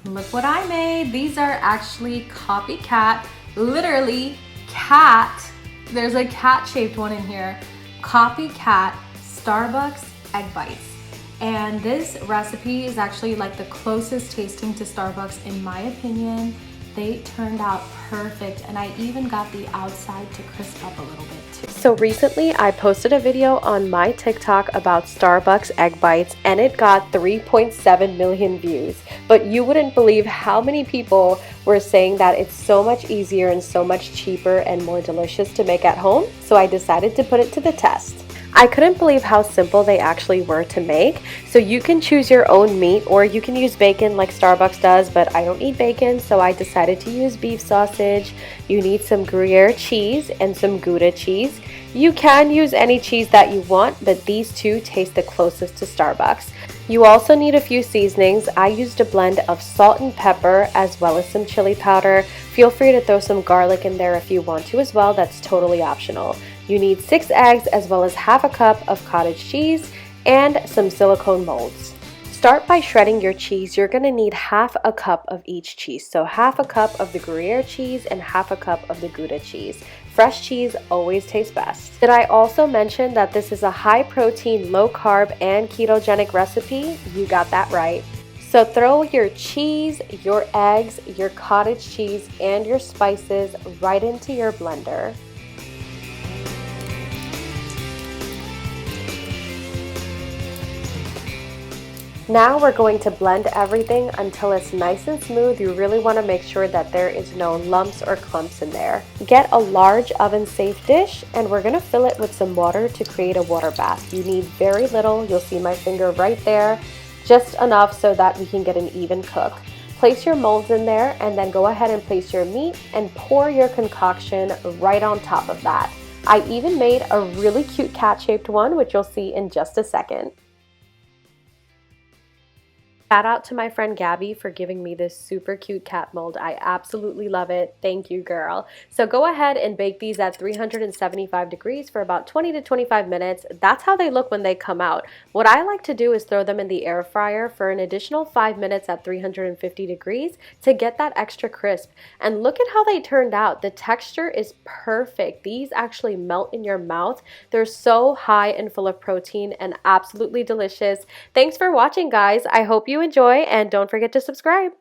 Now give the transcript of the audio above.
Look what I made. These are actually copycat, literally cat. There's a cat-shaped one in here. Copycat Starbucks egg bites. And this recipe is actually like the closest tasting to Starbucks in my opinion. They turned out perfect, and I even got the outside to crisp up a little bit too. So recently I posted a video on my TikTok about Starbucks egg bites and it got 3.7 million views. But you wouldn't believe how many people were saying that it's so much easier and so much cheaper and more delicious to make at home. So I decided to put it to the test. I couldn't believe how simple they actually were to make. So you can choose your own meat, or you can use bacon like Starbucks does, but I don't eat bacon, so I decided to use beef sausage. You need some Gruyere cheese and some Gouda cheese. You can use any cheese that you want, but these two taste the closest to Starbucks. You also need a few seasonings. I used a blend of salt and pepper as well as some chili powder. Feel free to throw some garlic in there if you want to as well. That's totally optional. You need 6 eggs as well as half a cup of cottage cheese and some silicone molds. Start by shredding your cheese. You're going to need half a cup of each cheese. So half a cup of the Gruyere cheese and half a cup of the Gouda cheese. Fresh cheese always tastes best. Did I also mention that this is a high protein, low carb, and ketogenic recipe? You got that right. So throw your cheese, your eggs, your cottage cheese, and your spices right into your blender. Now we're going to blend everything until it's nice and smooth. You really want to make sure that there is no lumps or clumps in there. Get a large oven-safe dish and we're going to fill it with some water to create a water bath. You need very little. You'll see my finger right there, just enough so that we can get an even cook. Place your molds in there and then go ahead and place your meat and pour your concoction right on top of that. I even made a really cute cat-shaped one, which you'll see in just a second. Shout out to my friend Gabby for giving me this super cute cat mold. I absolutely love it. Thank you, girl. So go ahead and bake these at 375 degrees for about 20 to 25 minutes. That's how they look when they come out. What I like to do is throw them in the air fryer for an additional 5 minutes at 350 degrees to get that extra crisp. And look at how they turned out. The texture is perfect. These actually melt in your mouth. They're so high and full of protein and absolutely delicious. Thanks for watching, guys. I hope you enjoy, and don't forget to subscribe.